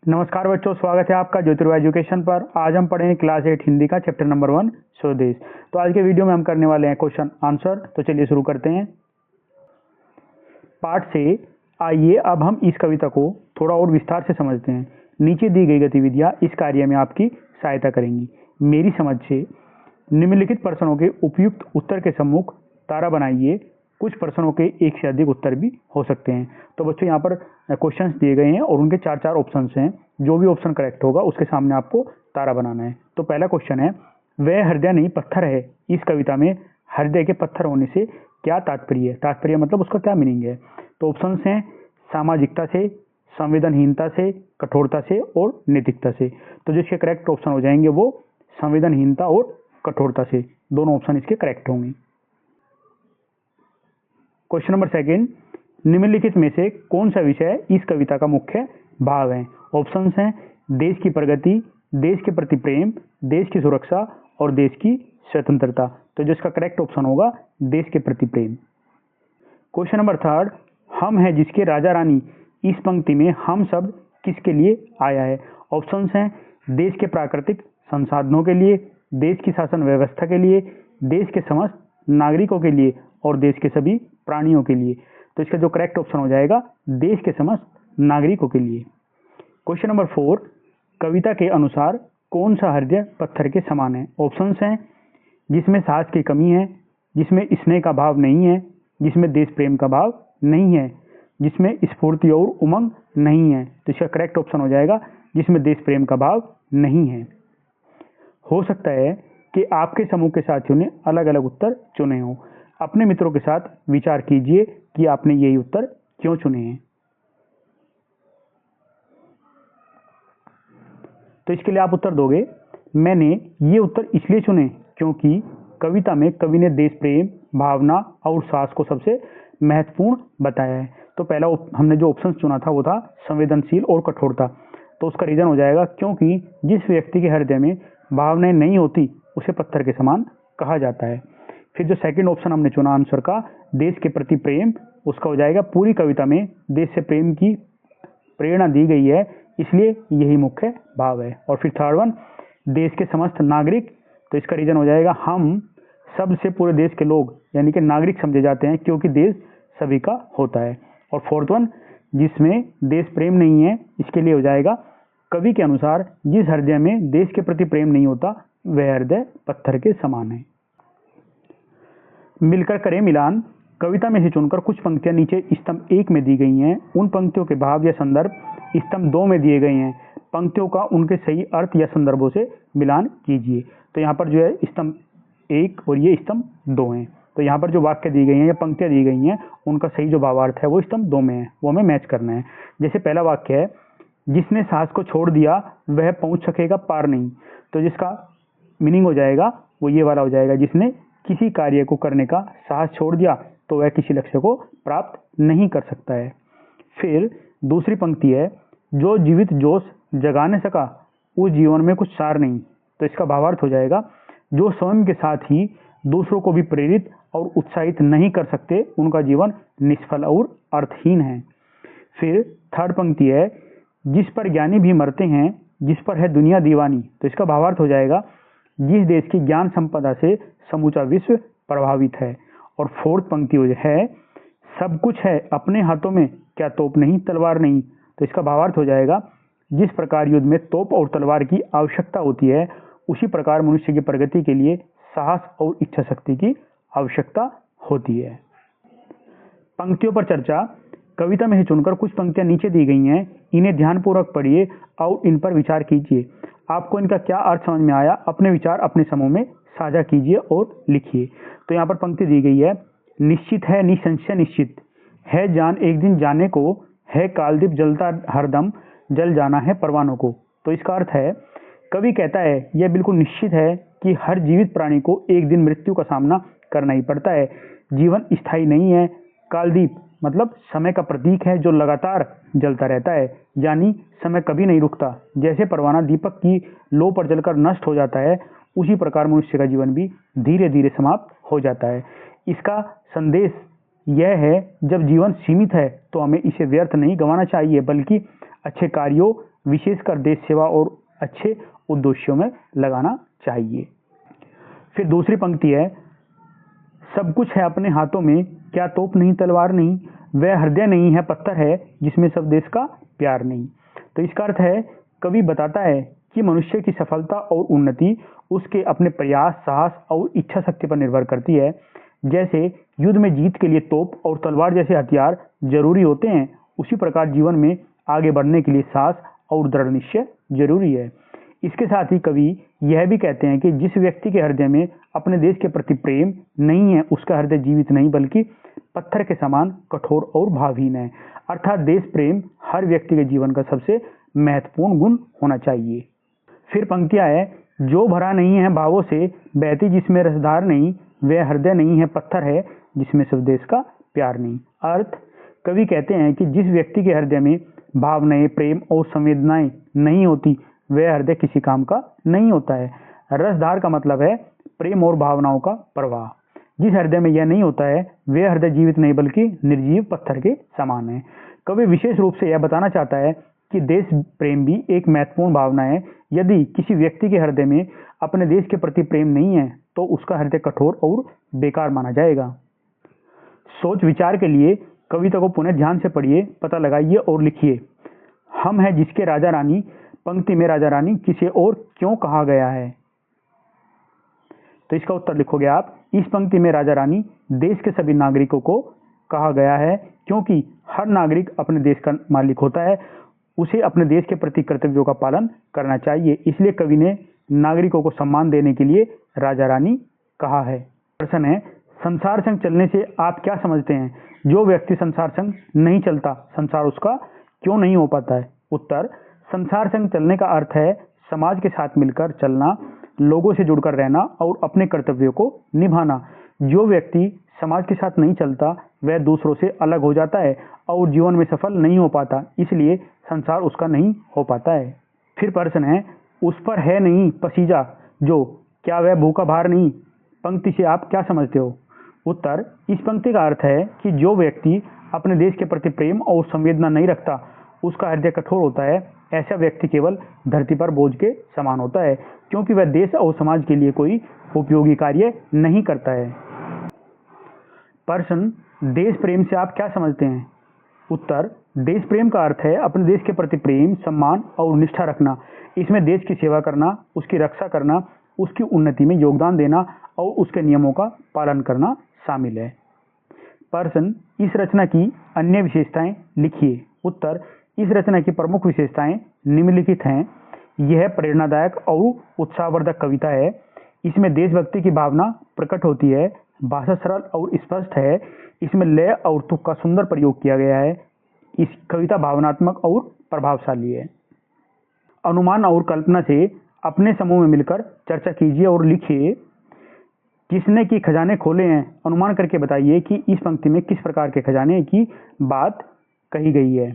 नमस्कार बच्चों, स्वागत है आपका ज्योतिर्वा एजुकेशन पर। आज हम पढ़ेंगे क्लास 8 हिंदी का चैप्टर नंबर 1 स्वदेश। तो आज के वीडियो में हम करने वाले हैं क्वेश्चन आंसर। तो चलिए शुरू करते हैं पाठ से। आइए अब हम इस कविता को थोड़ा और विस्तार से समझते हैं। नीचे दी गई गतिविधियां इस कार्य में आपकी सहायता करेंगी। मेरी समझ से निम्नलिखित प्रश्नों के उपयुक्त उत्तर के सम्मुख तारा बनाइए। कुछ प्रश्नों के एक से अधिक उत्तर भी हो सकते हैं। तो बच्चों यहाँ पर क्वेश्चंस दिए गए हैं और उनके चार चार ऑप्शंस हैं। जो भी ऑप्शन करेक्ट होगा उसके सामने आपको तारा बनाना है। तो पहला क्वेश्चन है, वह हृदय नहीं पत्थर है। इस कविता में हृदय के पत्थर होने से क्या तात्पर्य है? तात्पर्य मतलब उसका क्या मीनिंग है? तो ऑप्शंस हैं सामाजिकता से, संवेदनहीनता से, कठोरता से और नैतिकता से। तो जिसके करेक्ट ऑप्शन हो जाएंगे वो संवेदनहीनता और कठोरता से। दोनों ऑप्शन इसके करेक्ट होंगे। क्वेश्चन नंबर सेकंड, निम्नलिखित में से कौन सा विषय इस कविता का मुख्य भाव है? ऑप्शंस हैं देश की प्रगति, देश के प्रति प्रेम, देश की सुरक्षा और देश की स्वतंत्रता। तो जिसका करेक्ट ऑप्शन होगा देश के प्रति प्रेम। क्वेश्चन नंबर थर्ड, हम हैं जिसके राजा रानी। इस पंक्ति में हम शब्द किसके लिए आया है? ऑप्शंस हैं देश के प्राकृतिक संसाधनों के लिए, देश की शासन व्यवस्था के लिए, देश के समस्त नागरिकों के लिए और देश के सभी प्राणियों के लिए। तो इसका जो करेक्ट ऑप्शन हो जाएगा देश के समस्त नागरिकों के लिए। क्वेश्चन नंबर 4, कविता के अनुसार कौन सा हृदय पत्थर के समान है? ऑप्शंस हैं जिसमें साहस की कमी है, जिसमें स्नेह का भाव नहीं है, जिसमें देश प्रेम का भाव नहीं है, जिसमें स्फूर्ति और उमंग नहीं है। तो इसका करेक्ट ऑप्शन हो जाएगा जिसमें देश प्रेम का भाव नहीं है। हो सकता है कि आपके समूह के साथियों ने अलग अलग उत्तर चुने हों। अपने मित्रों के साथ विचार कीजिए कि आपने यही उत्तर क्यों चुने हैं। तो इसके लिए आप उत्तर दोगे, मैंने ये उत्तर इसलिए चुने क्योंकि कविता में कवि ने देश प्रेम, भावना और साहस को सबसे महत्वपूर्ण बताया है। तो पहला हमने जो ऑप्शन चुना था वो था संवेदनशील और कठोरता। तो उसका रीजन हो जाएगा क्योंकि जिस व्यक्ति के हृदय में भावनाएं नहीं होती उसे पत्थर के समान कहा जाता है। फिर जो सेकंड ऑप्शन हमने चुना आंसर का, देश के प्रति प्रेम, उसका हो जाएगा पूरी कविता में देश से प्रेम की प्रेरणा दी गई है, इसलिए यही मुख्य भाव है। और फिर थर्ड वन, देश के समस्त नागरिक, तो इसका रीजन हो जाएगा हम सब से पूरे देश के लोग यानी कि नागरिक समझे जाते हैं क्योंकि देश सभी का होता है। और फोर्थ वन, जिसमें देश प्रेम नहीं है, इसके लिए हो जाएगा कवि के अनुसार जिस हृदय में देश के प्रति प्रेम नहीं होता वह हृदय पत्थर के समान है। मिलकर करें मिलान। कविता में से चुनकर कुछ पंक्तियां नीचे स्तंभ 1 में दी गई हैं। उन पंक्तियों के भाव या संदर्भ स्तंभ 2 में दिए गए हैं। पंक्तियों का उनके सही अर्थ या संदर्भों से मिलान कीजिए। तो यहाँ पर जो है स्तंभ 1 और ये स्तंभ 2 हैं। तो यहाँ पर जो वाक्य दी गई हैं या पंक्तियां दी गई हैं उनका सही जो भावार्थ है वो स्तंभ 2 में है, वो हमें मैच करना है। जैसे पहला वाक्य है, जिसने साहस को छोड़ दिया वह पहुंच सकेगा पार नहीं। तो जिसका मीनिंग हो जाएगा वो ये वाला हो जाएगा, जिसने किसी कार्य को करने का साहस छोड़ दिया तो वह किसी लक्ष्य को प्राप्त नहीं कर सकता है। फिर दूसरी पंक्ति है, जो जीवित जोश जगा न सका उस जीवन में कुछ सार नहीं। तो इसका भावार्थ हो जाएगा, जो स्वयं के साथ ही दूसरों को भी प्रेरित और उत्साहित नहीं कर सकते उनका जीवन निष्फल और अर्थहीन है। फिर थर्ड पंक्ति है, जिस पर ज्ञानी भी मरते हैं, जिस पर है दुनिया दीवानी। तो इसका भावार्थ हो जाएगा, जिस देश की ज्ञान संपदा से समूचा विश्व प्रभावित है। और फोर्थ पंक्ति है, सब कुछ है अपने हाथों में, क्या तोप नहीं तलवार नहीं। तो इसका भावार्थ हो जाएगा, जिस प्रकार युद्ध में तोप और तलवार की आवश्यकता होती है उसी प्रकार मनुष्य की प्रगति के लिए साहस और इच्छा शक्ति की आवश्यकता होती है। पंक्तियों पर चर्चा। कविता में से चुनकर कुछ पंक्तियां नीचे दी गई हैं, इन्हें ध्यानपूर्वक पढ़िए और इन पर विचार कीजिए। आपको इनका क्या अर्थ समझ में आया, अपने विचार अपने समूह में साझा कीजिए और लिखिए। तो यहाँ पर पंक्ति दी गई है, निश्चित है निसंशय निश्चित है जान एक दिन जाने को, है कालदीप जलता हरदम जल जाना है परवानों को। तो इसका अर्थ है, कवि कहता है यह बिल्कुल निश्चित है कि हर जीवित प्राणी को एक दिन मृत्यु का सामना करना ही पड़ता है। जीवन स्थायी नहीं है। कालदीप मतलब समय का प्रतीक है जो लगातार जलता रहता है, यानी समय कभी नहीं रुकता। जैसे परवाना दीपक की लो पर जलकर नष्ट हो जाता है उसी प्रकार मनुष्य का जीवन भी धीरे धीरे समाप्त हो जाता है। इसका संदेश यह है, जब जीवन सीमित है तो हमें इसे व्यर्थ नहीं गंवाना चाहिए बल्कि अच्छे कार्यों विशेषकर देश सेवा और अच्छे उद्देश्यों में लगाना चाहिए। फिर दूसरी पंक्ति है, सब कुछ है अपने हाथों में, क्या तोप नहीं तलवार नहीं, वह हृदय नहीं है पत्थर है जिसमें सब देश का प्यार नहीं। तो इसका अर्थ है, कवि बताता है कि मनुष्य की सफलता और उन्नति उसके अपने प्रयास, साहस और इच्छा शक्ति पर निर्भर करती है। जैसे युद्ध में जीत के लिए तोप और तलवार जैसे हथियार जरूरी होते हैं, उसी प्रकार जीवन में आगे बढ़ने के लिए साहस और दृढ़ निश्चय जरूरी है। इसके साथ ही कवि यह भी कहते हैं कि जिस व्यक्ति के हृदय में अपने देश के प्रति प्रेम नहीं है, उसका हृदय जीवित नहीं बल्कि पत्थर के समान कठोर और भावहीन है। अर्थात देश प्रेम हर व्यक्ति के जीवन का सबसे महत्वपूर्ण गुण होना चाहिए। फिर पंक्तियां है, जो भरा नहीं है भावों से, बहती जिसमें रसधार नहीं, वह हृदय नहीं है पत्थर है जिसमें सब देश का प्यार नहीं। अर्थ, कवि कहते हैं कि जिस व्यक्ति के हृदय में भावनाएं, प्रेम और संवेदनाएं नहीं होती, वह हृदय किसी काम का नहीं होता है। रसधार का मतलब है प्रेम और भावनाओं का प्रवाह। जिस हृदय में यह नहीं होता है, वह हृदय जीवित नहीं बल्कि निर्जीव पत्थर के समान है। कवि विशेष रूप से यह बताना चाहता है कि देश प्रेम भी एक महत्वपूर्ण भावना है। यदि किसी व्यक्ति के हृदय में अपने देश के प्रति प्रेम नहीं है, तो उसका हृदय कठोर और बेकार माना जाएगा। सोच विचार के लिए कविता को पुनः ध्यान से पढ़िए, पता लगाइए और लिखिए। हम हैं जिसके राजा रानी, पंक्ति में राजा रानी किसे और क्यों कहा गया है? तो इसका उत्तर लिखोगे आप। इस पंक्ति में राजा रानी देश के सभी नागरिकों को कहा गया है, क्योंकि हर नागरिक अपने देश का मालिक होता है, उसे अपने देश के प्रति कर्तव्यों का पालन करना चाहिए। इसलिए कवि ने नागरिकों को सम्मान देने के लिए राजा रानी कहा है। प्रश्न है, संसार संग चलने से आप क्या समझते हैं? जो व्यक्ति संसार संग नहीं चलता, संसार उसका क्यों नहीं हो पाता है? उत्तर, संसार संग चलने का अर्थ है समाज के साथ मिलकर चलना, लोगों से जुड़कर रहना और अपने कर्तव्यों को निभाना। जो व्यक्ति समाज के साथ नहीं चलता, वह दूसरों से अलग हो जाता है और जीवन में सफल नहीं हो पाता, इसलिए संसार उसका नहीं हो पाता है। फिर प्रश्न है, उस पर है नहीं पसीजा जो, क्या वह भूखा भार नहीं? पंक्ति से आप क्या समझते हो? उत्तर, इस पंक्ति का अर्थ है कि जो व्यक्ति अपने देश के प्रति प्रेम और संवेदना नहीं रखता, उसका हृदय कठोर होता है। ऐसा व्यक्ति केवल धरती पर बोझ के समान होता है, क्योंकि वह देश और समाज के लिए कोई उपयोगी कार्य नहीं करता है। प्रश्न, देश प्रेम से आप क्या समझते हैं? उत्तर, देश प्रेम का अर्थ है अपने देश के प्रति प्रेम, सम्मान और निष्ठा रखना। इसमें देश की सेवा करना, उसकी रक्षा करना, उसकी उन्नति में योगदान देना और उसके नियमों का पालन करना शामिल है। प्रश्न, इस रचना की अन्य विशेषताएं लिखिए। उत्तर, इस रचना की प्रमुख विशेषताएं निम्नलिखित हैं। यह प्रेरणादायक और उत्साहवर्धक कविता है। इसमें देशभक्ति की भावना प्रकट होती है। भाषा सरल और स्पष्ट है। इसमें लय और तुक का सुंदर प्रयोग किया गया है। इस कविता भावनात्मक और प्रभावशाली है। अनुमान और कल्पना से अपने समूह में मिलकर चर्चा कीजिए और लिखिए, किसने की खजाने खोले हैं? अनुमान करके बताइए कि इस पंक्ति में किस प्रकार के खजाने की बात कही गई है।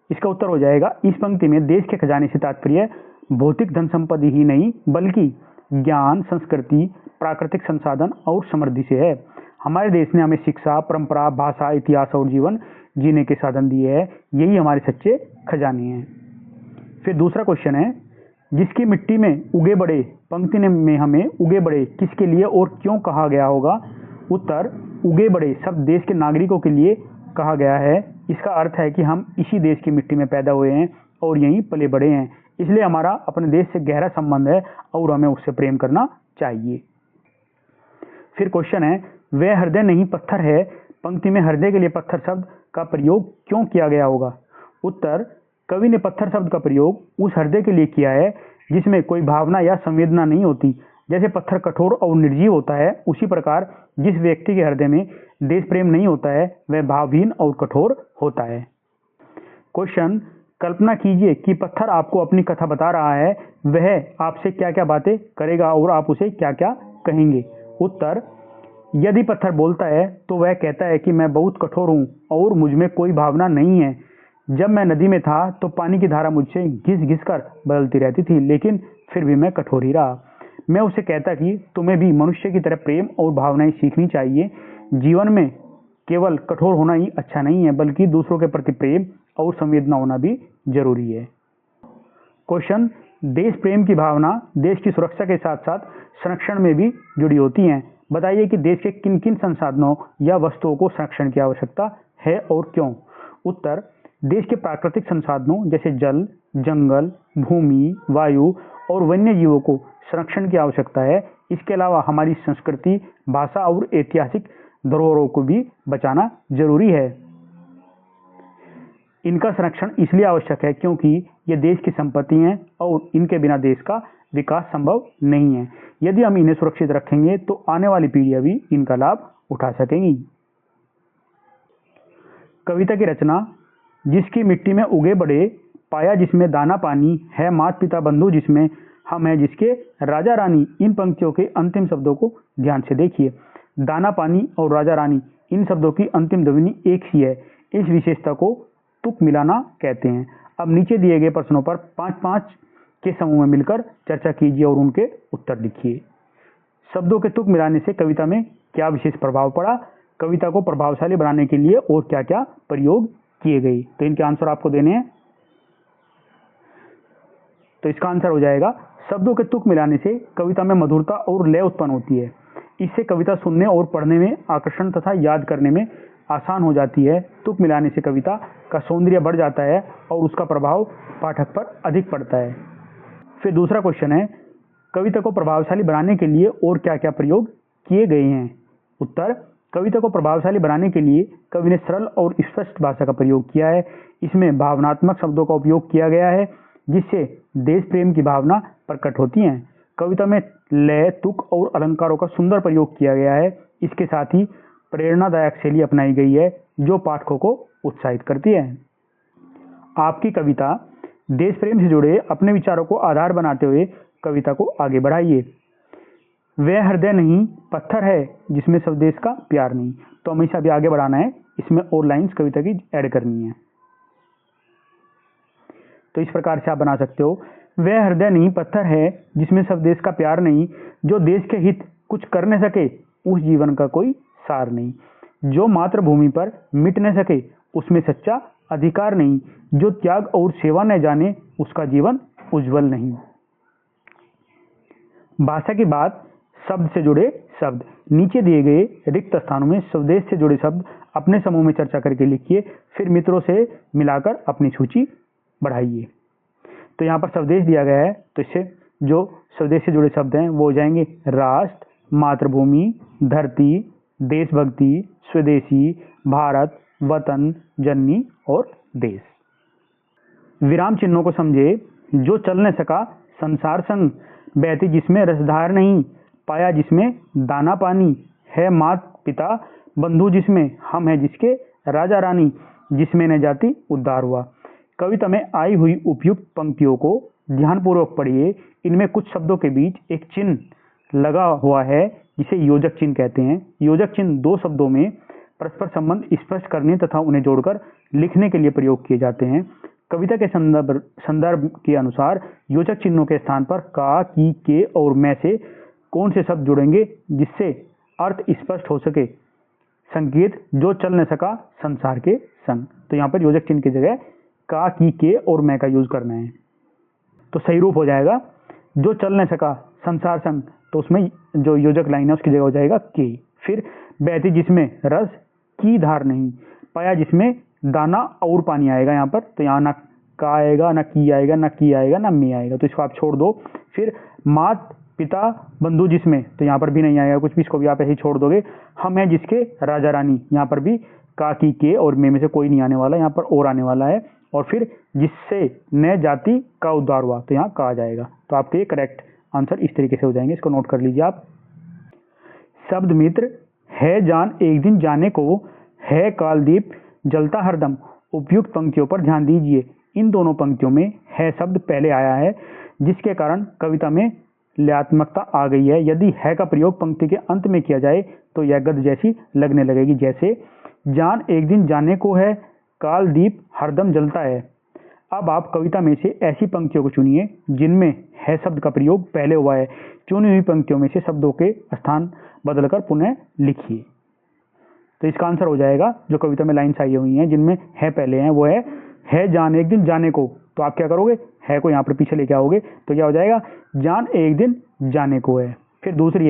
इसका उत्तर हो जाएगा, इस पंक्ति में देश के खजाने से तात्पर्य भौतिक धन संपत्ति ही नहीं बल्कि ज्ञान, संस्कृति, प्राकृतिक संसाधन और समृद्धि से है। हमारे देश ने हमें शिक्षा, परंपरा, भाषा, इतिहास और जीवन जीने के साधन दिए हैं। यही हमारे सच्चे खजाने हैं। फिर दूसरा क्वेश्चन है, जिसकी मिट्टी में उगे बड़े, पंक्ति में हमें उगे बड़े किसके लिए और क्यों कहा गया होगा? उत्तर, उगे बड़े शब्द देश के नागरिकों के लिए कहा गया है। इसका अर्थ है कि हम इसी देश की मिट्टी में पैदा हुए हैं और यहीं पले बड़े हैं, इसलिए हमारा अपने देश से गहरा संबंध है और हमें उससे प्रेम करना चाहिए। फिर क्वेश्चन है, वह हृदय नहीं पत्थर है, पंक्ति में हृदय के लिए पत्थर शब्द का प्रयोग क्यों किया गया होगा? उत्तर, कवि ने पत्थर शब्द का प्रयोग उस हृदय के लिए किया है जिसमें कोई भावना या संवेदना नहीं होती। जैसे पत्थर कठोर और निर्जीव होता है, उसी प्रकार जिस व्यक्ति के हृदय में देश प्रेम नहीं होता है, वह भावहीन और कठोर होता है। क्वेश्चन, कल्पना कीजिए कि पत्थर आपको अपनी कथा बता रहा है, वह आपसे क्या क्या बातें करेगा और आप उसे क्या क्या कहेंगे? उत्तर, यदि पत्थर बोलता है तो वह कहता है कि मैं बहुत कठोर हूँ और मुझ में कोई भावना नहीं है। जब मैं नदी में था तो पानी की धारा मुझसे घिस घिस कर बदलती रहती थी, लेकिन फिर भी मैं कठोर ही रहा। मैं उसे कहता कि तुम्हें भी मनुष्य की तरह प्रेम और भावनाएं सीखनी चाहिए। जीवन में केवल कठोर होना ही अच्छा नहीं है, बल्कि दूसरों के प्रति प्रेम और संवेदना होना भी जरूरी है। क्वेश्चन, देश प्रेम की भावना देश की सुरक्षा के साथ साथ संरक्षण में भी जुड़ी होती है। बताइए कि देश के किन किन संसाधनों या वस्तुओं को संरक्षण की आवश्यकता है और क्यों। उत्तर, देश के प्राकृतिक संसाधनों जैसे जल, जंगल, भूमि, वायु और वन्य जीवों को संरक्षण की आवश्यकता है। इसके अलावा हमारी संस्कृति, भाषा और ऐतिहासिक धरोहरों को भी बचाना जरूरी है। इनका संरक्षण इसलिए आवश्यक है क्योंकि ये देश की संपत्ति हैं और इनके बिना देश का विकास संभव नहीं है। यदि हम इन्हें सुरक्षित रखेंगे तो आने वाली पीढ़ियां भी इनका लाभ उठा सकेंगी। कविता की रचना, जिसकी मिट्टी में उगे बड़े, पाया जिसमें दाना पानी, है माता पिता बंधु जिसमें हम हैं जिसके, राजा रानी। इन पंक्तियों के अंतिम शब्दों को ध्यान से देखिए। दाना पानी और राजा रानी, इन शब्दों की अंतिम ध्वनि एक ही है। इस विशेषता को तुक मिलाना कहते हैं। अब नीचे दिए गए प्रश्नों पर 5-5 के समूह में मिलकर चर्चा कीजिए और उनके उत्तर लिखिए। शब्दों के तुक मिलाने से कविता में क्या विशेष प्रभाव पड़ा, कविता को प्रभावशाली बनाने के लिए और क्या क्या प्रयोग किए गए। तो इनके आंसर आपको देने हैं। तो इसका आंसर हो जाएगा, शब्दों के तुक मिलाने से कविता में मधुरता और लय उत्पन्न होती है। इससे कविता सुनने और पढ़ने में आकर्षण तथा याद करने में आसान हो जाती है। तुक मिलाने से कविता का सौंदर्य बढ़ जाता है और उसका प्रभाव पाठक पर अधिक पड़ता है। फिर दूसरा क्वेश्चन है, कविता को प्रभावशाली बनाने के लिए और क्या क्या प्रयोग किए गए हैं। उत्तर, कविता को प्रभावशाली बनाने के लिए कवि ने सरल और स्पष्ट भाषा का प्रयोग किया है। इसमें भावनात्मक शब्दों का उपयोग किया गया है जिससे देश प्रेम की भावना प्रकट होती है। कविता में लय, तुक और अलंकारों का सुंदर प्रयोग किया गया है। इसके साथ ही प्रेरणादायक शैली अपनाई गई है जो पाठकों को उत्साहित करती है। आपकी कविता देश प्रेम से जुड़े अपने विचारों को आधार बनाते हुए कविता को आगे बढ़ाइए। वह हृदय नहीं पत्थर है जिसमें स्वदेश का प्यार नहीं। तो हमेशा भी आगे बढ़ाना है, इसमें और लाइंस कविता की ऐड करनी है। तो इस प्रकार से आप बना सकते हो, वह हृदय नहीं पत्थर है जिसमें स्वदेश का प्यार नहीं, जो देश के हित कुछ कर न सके उस जीवन का कोई सार नहीं, जो मातृभूमि पर मिट न सके उसमें सच्चा अधिकार नहीं, जो त्याग और सेवा न जाने उसका जीवन उज्जवल नहीं। भाषा की बात, शब्द से जुड़े शब्द। नीचे दिए गए रिक्त स्थानों में स्वदेश से जुड़े शब्द अपने समूह में चर्चा करके लिखिए, फिर मित्रों से मिलाकर अपनी सूची बढ़ाइए। तो यहाँ पर स्वदेश दिया गया है, तो इससे जो स्वदेश से जुड़े शब्द हैं वो हो जाएंगे राष्ट्र, मातृभूमि, धरती, देशभक्ति, स्वदेशी, भारत, वतन, जननी और देश। विराम चिन्हों को समझे। जो चल न सका संसार संग, बहती जिसमें रसधार नहीं, पाया जिसमें दाना पानी, है मात पिता बंधु जिसमें हम हैं जिसके, राजा रानी जिसमें न जाति उद्धार हुआ। कविता में आई हुई उपयुक्त पंक्तियों को ध्यानपूर्वक पढ़िए। इनमें कुछ शब्दों के बीच एक चिन्ह लगा हुआ है जिसे योजक चिन्ह कहते हैं। योजक चिन्ह दो शब्दों में परस्पर संबंध स्पष्ट करने तथा उन्हें जोड़कर लिखने के लिए प्रयोग किए जाते हैं। कविता के संदर्भ के अनुसार योजक चिन्हों के स्थान पर का, की, के और मैं से कौन से शब्द जुड़ेंगे जिससे अर्थ स्पष्ट हो सके। संकेत, जो चल न सका संसार के संग। तो यहाँ पर योजक चिन्ह की जगह का, की, के और मैं का यूज करना है। तो सही रूप हो जाएगा जो चल न सका संसार संग, तो उसमें जो योजक लाइन है उसकी जगह हो जाएगा के। फिर बहती जिसमें रस की धार नहीं, पाया जिसमें दाना और पानी आएगा यहाँ पर, तो यहाँ ना का आएगा, ना की आएगा, ना की आएगा, ना मी आएगा, तो इसको आप छोड़ दो। फिर मात पिता बंधु जिसमें, तो यहाँ पर भी नहीं आएगा कुछ भी, इसको भी आप ऐसे ही छोड़ दोगे। हम हैं जिसके, राजा रानी, यहाँ पर भी का, की, के और में से कोई नहीं आने वाला, यहाँ पर और आने वाला है। और फिर जिससे न जाति का उद्धार हुआ, तो यहाँ का आ जाएगा। तो आपके करेक्ट आंसर इस तरीके से हो जाएंगे, इसको नोट कर लीजिए आप। शब्द मित्र, है जान एक दिन जाने को, है कालदीप जलता हरदम। उपयुक्त पंक्तियों पर ध्यान दीजिए। इन दोनों पंक्तियों में है शब्द पहले आया है जिसके कारण कविता में लयात्मकता आ गई है। यदि है का प्रयोग पंक्ति के अंत में किया जाए तो यह गद्य जैसी लगने लगेगी। जैसे जान एक दिन जाने को है, कालदीप हरदम जलता है। अब आप कविता में से ऐसी पंक्तियों को चुनिए जिनमें है शब्द का प्रयोग पहले हुआ है। चुनी हुई पंक्तियों में से शब्दों के स्थान बदलकर पुनः लिखिए। तो इसका आंसर हो जाएगा जो कविता में लाइन्स आई हुई हैं जिनमें है पहले हैं वो है जान एक दिन जाने को। तो आप क्या करोगे, है को यहाँ पर पीछे लेके आओगे तो क्या हो जाएगा, जान एक दिन जाने को है। फिर दूसरी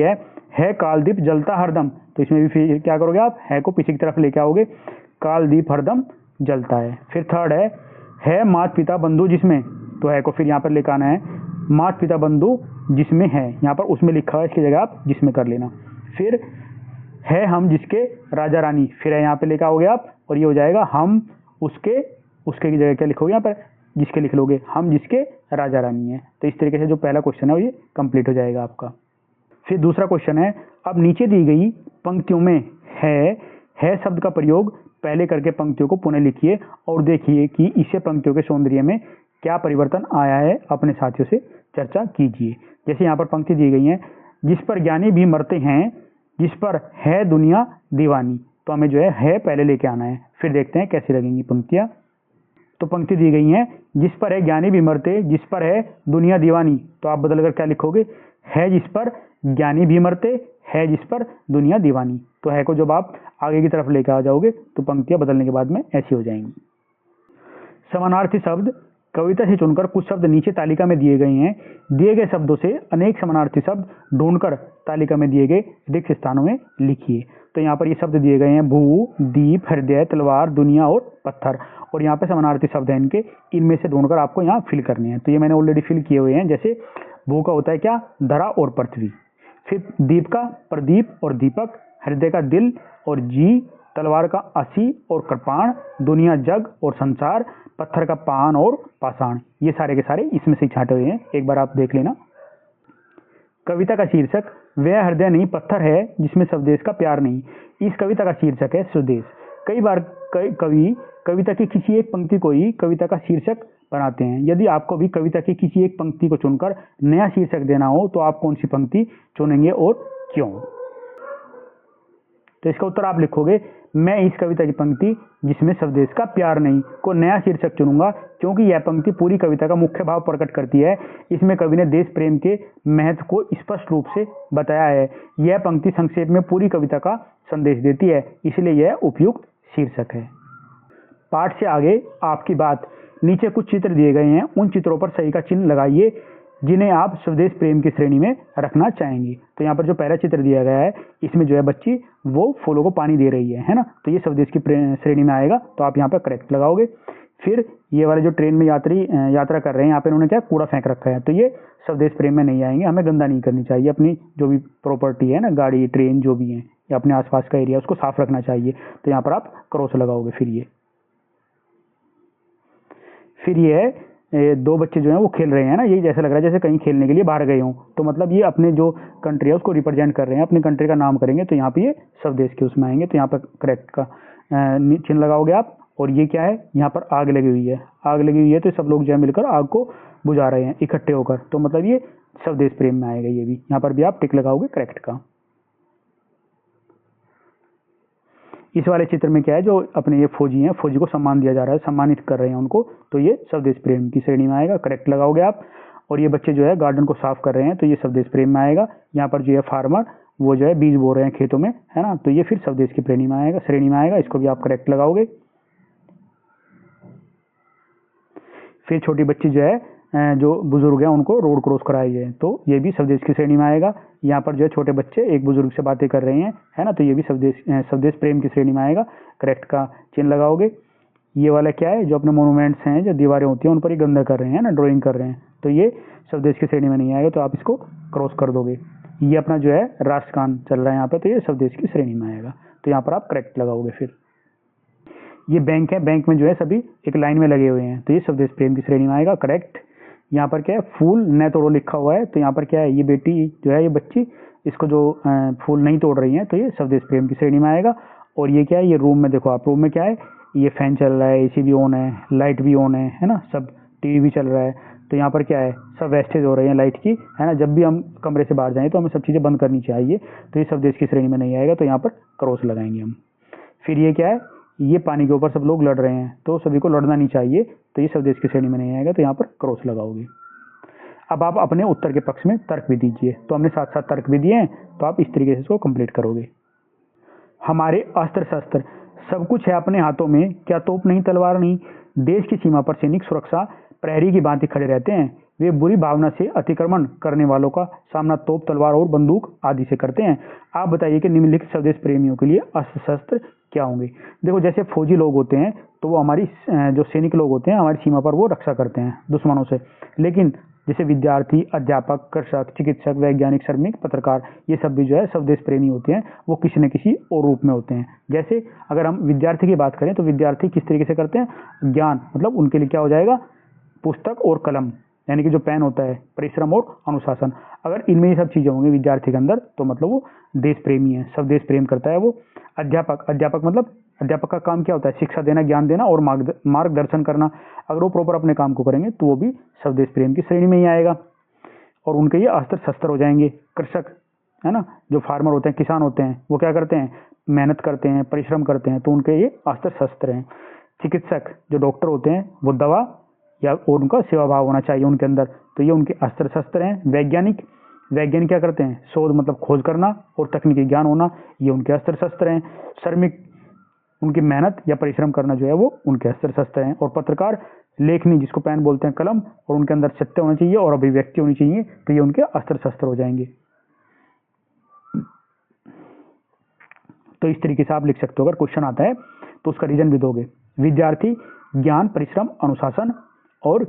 है कालदीप जलता हरदम, तो इसमें भी फिर क्या करोगे आप, है को पीछे की तरफ लेके आओगे, कालदीप हरदम जलता है। फिर थर्ड है माता पिता बंधु जिसमें, तो है को फिर यहाँ पर लेकर आना है, माता पिता बंधु जिसमें है, यहाँ पर उसमें लिखा है, इसकी जगह आप जिसमें कर लेना। फिर है हम जिसके राजा रानी, फिर है यहाँ पे लेकर आओगे आप और ये हो जाएगा हम उसके की जगह क्या लिखोगे यहाँ पर, जिसके लिख लोगे, हम जिसके राजा रानी है। तो इस तरीके से जो पहला क्वेश्चन है वो ये कंप्लीट हो जाएगा आपका। फिर दूसरा क्वेश्चन है, अब नीचे दी गई पंक्तियों में है शब्द का प्रयोग पहले करके पंक्तियों को पुनः लिखिए और देखिए कि इससे पंक्तियों के सौंदर्य में क्या परिवर्तन आया है, अपने साथियों से चर्चा कीजिए। जैसे यहाँ पर पंक्ति दी गई है, जिस पर ज्ञानी भी मरते हैं, जिस पर है दुनिया दीवानी, तो हमें जो है पहले लेके आना है। फिर देखते हैं कैसी लगेंगी पंक्तियाँ। तो पंक्ति दी गई है, जिस पर है ज्ञानी भी मरते, जिस पर है दुनिया दीवानी, तो आप बदल कर क्या लिखोगे, है जिस पर ज्ञानी भी मरते, है जिस पर दुनिया दीवानी। तो है को जब आप आगे की तरफ लेकर आ जाओगे तो पंक्तियां बदलने के बाद में ऐसी हो जाएंगी। समानार्थी शब्द, कविता से चुनकर कुछ शब्द नीचे तालिका में दिए गए हैं। दिए गए शब्दों से अनेक समानार्थी शब्द ढूंढकर तालिका में दिए गए रिक्त स्थानों में लिखिए। तो यहाँ पर ये शब्द दिए गए हैं, भू, दीप, हृदय, तलवार, दुनिया और पत्थर, और यहाँ पे समानार्थी शब्द हैं इनके, इनमें से ढूंढकर आपको यहाँ फिल करने हैं। तो ये मैंने ऑलरेडी फिल किए हुए हैं। जैसे भू का होता है क्या, धरा और पृथ्वी, फिर दीप का प्रदीप और दीपक, हृदय का दिल और जी, तलवार का असी और कृपाण, दुनिया जग और संसार, पत्थर का पान और पाषाण। ये सारे के सारे इसमें से छांटे हुए हैं, एक बार आप देख लेना। कविता का शीर्षक वह हृदय नहीं पत्थर है जिसमें स्वदेश का प्यार नहीं। इस कविता का शीर्षक है स्वदेश। कई बार कवि कविता की किसी एक पंक्ति को ही कविता का शीर्षक बनाते हैं। यदि आपको भी कविता की किसी एक पंक्ति को चुनकर नया शीर्षक देना हो तो आप कौन सी पंक्ति चुनेंगे और क्यों? तो इसका उत्तर आप लिखोगे, मैं इस कविता की पंक्ति जिसमें स्वदेश का प्यार नहीं को नया शीर्षक चुनूंगा, क्योंकि यह पंक्ति पूरी कविता का मुख्य भाव प्रकट करती है। इसमें कवि ने देश प्रेम के महत्व को स्पष्ट रूप से बताया है। यह पंक्ति संक्षेप में पूरी कविता का संदेश देती है, इसलिए यह उपयुक्त शीर्षक है। पाठ से आगे आपकी बात। नीचे कुछ चित्र दिए गए हैं, उन चित्रों पर सही का चिन्ह लगाइए जिन्हें आप स्वदेश प्रेम की श्रेणी में रखना चाहेंगे। तो यहाँ पर जो पहला चित्र दिया गया है, इसमें जो है बच्ची वो फूलों को पानी दे रही है ना, तो ये स्वदेश की श्रेणी में आएगा, तो आप यहाँ पर करेक्ट लगाओगे। फिर ये वाले जो ट्रेन में यात्रा कर रहे हैं, यहाँ पे उन्होंने क्या कूड़ा फेंक रखा है, तो ये स्वदेश प्रेम में नहीं आएंगे। हमें गंदा नहीं करनी चाहिए, अपनी जो भी प्रॉपर्टी है ना, गाड़ी ट्रेन जो भी है या अपने आसपास का एरिया, उसको साफ रखना चाहिए। तो यहाँ पर आप क्रॉस लगाओगे। फिर ये दो बच्चे जो हैं वो खेल रहे हैं ना, यही जैसा लग रहा है जैसे कहीं खेलने के लिए बाहर गए हों, तो मतलब ये अपने जो कंट्री है उसको रिप्रेजेंट कर रहे हैं, अपनी कंट्री का नाम करेंगे, तो यहाँ पे ये स्वदेश के उसमें आएंगे। तो यहाँ पर करेक्ट का चिन्ह लगाओगे आप। और ये क्या है, यहाँ पर आग लगी हुई है, आग लगी हुई है, तो सब लोग जो है मिलकर आग को बुझा रहे हैं इकट्ठे होकर, तो मतलब ये स्वदेश प्रेम में आएगा। ये भी यहाँ पर भी आप टिक लगाओगे करेक्ट का। इस वाले चित्र में क्या है, जो अपने ये फौजी हैं, फौजी को सम्मान दिया जा रहा है, सम्मानित कर रहे हैं उनको, तो ये स्वदेश प्रेम की श्रेणी में आएगा, करेक्ट लगाओगे आप। और ये बच्चे जो है गार्डन को साफ कर रहे हैं, तो ये स्वदेश प्रेम में आएगा। यहाँ पर जो है फार्मर वो जो है बीज बो रहे हैं खेतों में, है ना, तो ये फिर स्वदेश की श्रेणी में आएगा, इसको भी आप करेक्ट लगाओगे। फिर छोटी बच्ची जो है, जो बुजुर्ग हैं उनको रोड क्रॉस कराई है, तो ये भी स्वदेश की श्रेणी में आएगा। यहाँ पर जो है छोटे बच्चे एक बुजुर्ग से बातें कर रहे हैं, है ना, तो ये भी स्वदेश प्रेम की श्रेणी में आएगा, करेक्ट का चिन्ह लगाओगे। ये वाला क्या है, जो अपने मोनूमेंट्स हैं, जो दीवारें होती हैं उन पर ही गंदा कर रहे हैं ना, ड्राइंग कर रहे हैं, तो ये स्वदेश की श्रेणी में नहीं आएगा, तो आप इसको क्रॉस कर दोगे। ये अपना जो है राष्ट्रगान चल रहा है यहाँ पे, तो ये स्वदेश की श्रेणी में आएगा, तो यहाँ पर आप करेक्ट लगाओगे। फिर ये बैंक है, बैंक में जो है सभी एक लाइन में लगे हुए हैं, तो ये स्वदेश प्रेम की श्रेणी में आएगा, करेक्ट। यहाँ पर क्या है, फूल न तोड़ो लिखा हुआ है, तो यहाँ पर क्या है, ये बेटी जो है, ये बच्ची इसको जो फूल नहीं तोड़ रही है, तो ये स्वदेश प्रेम की श्रेणी में आएगा। और ये क्या है, ये रूम में देखो आप, रूम में क्या है, ये फैन चल रहा है, एसी भी ऑन है, लाइट भी ऑन है ना, सब टीवी भी चल रहा है, तो यहाँ पर क्या है, सब वेस्टेज हो रही है लाइट की, है ना। जब भी हम कमरे से बाहर जाएं तो हमें सब चीज़ें बंद करनी चाहिए, तो ये स्वदेश की श्रेणी में नहीं आएगा, तो यहाँ पर क्रॉस लगाएंगे हम। फिर ये क्या है, ये पानी के ऊपर सब लोग लड़ रहे हैं, तो सभी को लड़ना नहीं चाहिए, तो ये स्वदेश की श्रेणी में नहीं आएगा, तो यहाँ पर क्रॉस लगाओगे। अब आप अपने उत्तर के पक्ष में तर्क भी दीजिए, तो हमने साथ साथ तर्क भी दिए हैं, तो आप इस तरीके से इसको कंप्लीट करोगे। हमारे अस्त्र शस्त्र, सब कुछ है अपने हाथों में, क्या तोप नहीं तलवार नहीं। देश की सीमा पर सैनिक सुरक्षा प्रहरी की भांति खड़े रहते हैं। वे बुरी भावना से अतिक्रमण करने वालों का सामना तोप तलवार और बंदूक आदि से करते हैं। आप बताइए कि निम्नलिखित स्वदेश प्रेमियों के लिए अस्त्र शस्त्र क्या होंगे। देखो, जैसे फौजी लोग होते हैं तो वो हमारी जो सैनिक लोग होते हैं हमारी सीमा पर वो रक्षा करते हैं दुश्मनों से। लेकिन जैसे विद्यार्थी, अध्यापक, कृषक, चिकित्सक, वैज्ञानिक, श्रमिक, पत्रकार, ये सब भी जो है स्वदेश प्रेमी होते हैं। वो किसी न किसी और रूप में होते हैं। जैसे अगर हम विद्यार्थी की बात करें तो विद्यार्थी किस तरीके से करते हैं, ज्ञान, मतलब उनके लिए क्या हो जाएगा, पुस्तक और कलम, यानी कि जो पेन होता है, परिश्रम और अनुशासन। अगर इनमें ये सब चीजें होंगी विद्यार्थी के अंदर तो मतलब वो देश प्रेमी है, स्वदेश प्रेम करता है वो। अध्यापक मतलब अध्यापक का काम क्या होता है, शिक्षा देना, ज्ञान देना और मार्गदर्शन करना। अगर वो प्रॉपर अपने काम को करेंगे तो वो भी स्वदेश प्रेम की श्रेणी में ही आएगा और उनके ये अस्त्र शस्त्र हो जाएंगे। कृषक है ना, जो फार्मर होते हैं, किसान होते हैं, वो क्या करते हैं, मेहनत करते हैं, परिश्रम करते हैं, तो उनके ये अस्त्र शस्त्र हैं। चिकित्सक, जो डॉक्टर होते हैं, वो दवा या और उनका सेवा भाव होना चाहिए उनके अंदर, तो ये उनके अस्त्र शस्त्र हैं। वैज्ञानिक क्या करते हैं, शोध मतलब खोज करना और तकनीकी ज्ञान होना, ये उनके अस्त्र शस्त्र हैं। श्रमिक, उनकी मेहनत या परिश्रम करना जो है वो उनके अस्त्र शस्त्र हैं। और पत्रकार, लेखनी, जिसको पेन बोलते हैं, कलम, और उनके अंदर सत्य होना चाहिए और अभिव्यक्ति होनी चाहिए, तो ये उनके अस्त्र शस्त्र हो जाएंगे। तो इस तरीके से आप लिख सकते हो। अगर क्वेश्चन आता है तो उसका रीजन भी दोगे। विद्यार्थी, ज्ञान, परिश्रम, अनुशासन। और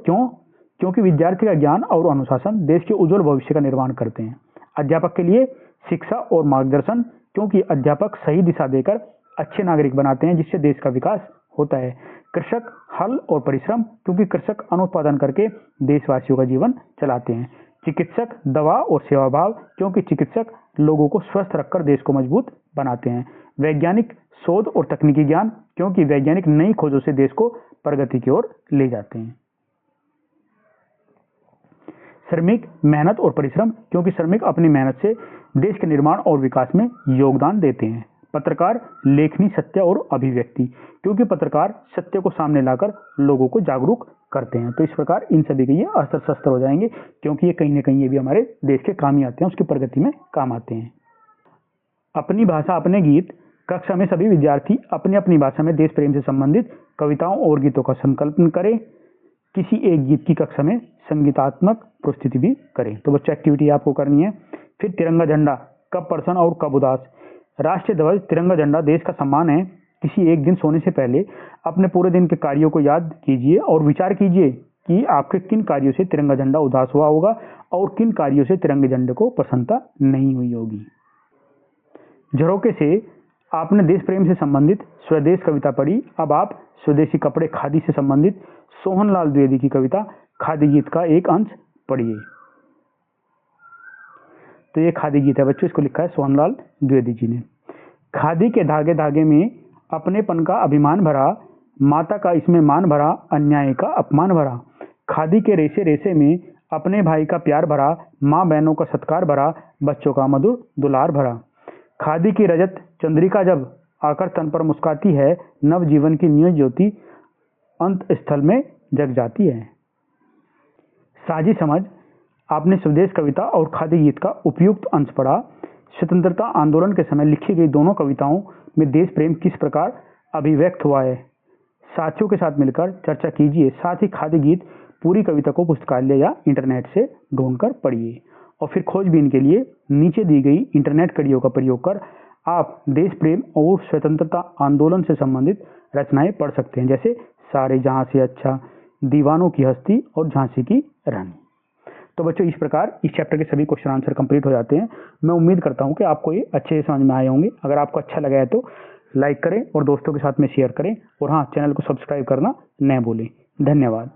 क्योंकि विद्यार्थी का ज्ञान और अनुशासन देश के उज्जवल भविष्य का निर्माण करते हैं। अध्यापक के लिए शिक्षा और मार्गदर्शन, क्योंकि अध्यापक सही दिशा देकर अच्छे नागरिक बनाते हैं जिससे देश का विकास होता है। कृषक, हल और परिश्रम, क्योंकि कृषक अन्न उत्पादन करके देशवासियों का जीवन चलाते हैं। चिकित्सक, दवा और सेवा भाव, क्योंकि चिकित्सक लोगों को स्वस्थ रखकर देश को मजबूत बनाते हैं। वैज्ञानिक, शोध और तकनीकी ज्ञान, क्योंकि वैज्ञानिक नई खोजों से देश को प्रगति की ओर ले जाते हैं। श्रमिक, मेहनत और परिश्रम, क्योंकि श्रमिक अपनी मेहनत से देश के निर्माण और विकास में योगदान देते हैं। पत्रकार, लेखनी, सत्य और अभिव्यक्ति, क्योंकि पत्रकार सत्य को सामने लाकर लोगों को जागरूक करते हैं। तो इस प्रकार इन सभी के ये अस्त्र शस्त्र हो जाएंगे, क्योंकि ये कहीं न कहीं ये भी हमारे देश के काम ही आते हैं, उसकी प्रगति में काम आते हैं। अपनी भाषा अपने गीत, कक्षा में सभी विद्यार्थी अपनी अपनी भाषा में देश प्रेम से संबंधित कविताओं और गीतों का संकलन करें। किसी एक गीत की कक्षा में संगीतात्मक प्रस्तुति भी करें। तो बच्चों, एक्टिविटी आपको करनी है। फिर तिरंगा झंडा कब प्रसन्न और कब उदास। राष्ट्रीय ध्वज, तिरंगा झंडा देश का सम्मान है। किसी एक दिन सोने से पहले अपने पूरे दिन के कार्यों को याद कीजिए और विचार कीजिए कि आपके किन कार्यों से तिरंगा झंडा उदास हुआ होगा और किन कार्यों से तिरंगे झंडे को प्रसन्नता नहीं हुई होगी। झरोके से आपने देश प्रेम से संबंधित स्वदेश कविता पढ़ी। अब आप स्वदेशी कपड़े, खादी से संबंधित सोहनलाल द्विवेदी की कविता खादी गीत का एक अंश पढ़िए। तो ये खादी गीत है बच्चों, इसको लिखा है सोहनलाल द्विवेदी जी ने। खादी के धागे धागे में अपनेपन का अभिमान भरा, माता का इसमें मान भरा, अन्याय का अपमान भरा। खादी के रेशे रेशे में अपने भाई का प्यार भरा, माँ बहनों का सत्कार भरा, बच्चों का मधुर दुलार भरा। खादी की रजत चंद्रिका जब आकर तन पर मुस्काती है, नव जीवन की न्यू ज्योति अंत स्थल में जग जाती है। साझी समझ, आपने स्वदेश कविता और खादी गीत का उपयुक्त अंश पढ़ा। स्वतंत्रता आंदोलन के समय लिखी गई दोनों कविताओं में देश प्रेम किस प्रकार अभिव्यक्त हुआ है, साथियों के साथ मिलकर चर्चा कीजिए। साथ ही खादी गीत पूरी कविता को पुस्तकालय या इंटरनेट से ढूंढकर पढ़िए। और फिर खोजबीन के लिए नीचे दी गई इंटरनेट कड़ियों का प्रयोग कर आप देश प्रेम और स्वतंत्रता आंदोलन से संबंधित रचनाएं पढ़ सकते हैं, जैसे सारे जहां से अच्छा, दीवानों की हस्ती और झांसी की रानी। तो बच्चों, इस प्रकार इस चैप्टर के सभी क्वेश्चन आंसर कंप्लीट हो जाते हैं। मैं उम्मीद करता हूं कि आपको ये अच्छे से समझ में आए होंगे। अगर आपको अच्छा लगा है तो लाइक करें और दोस्तों के साथ में शेयर करें, और हाँ, चैनल को सब्सक्राइब करना न भूलें। धन्यवाद।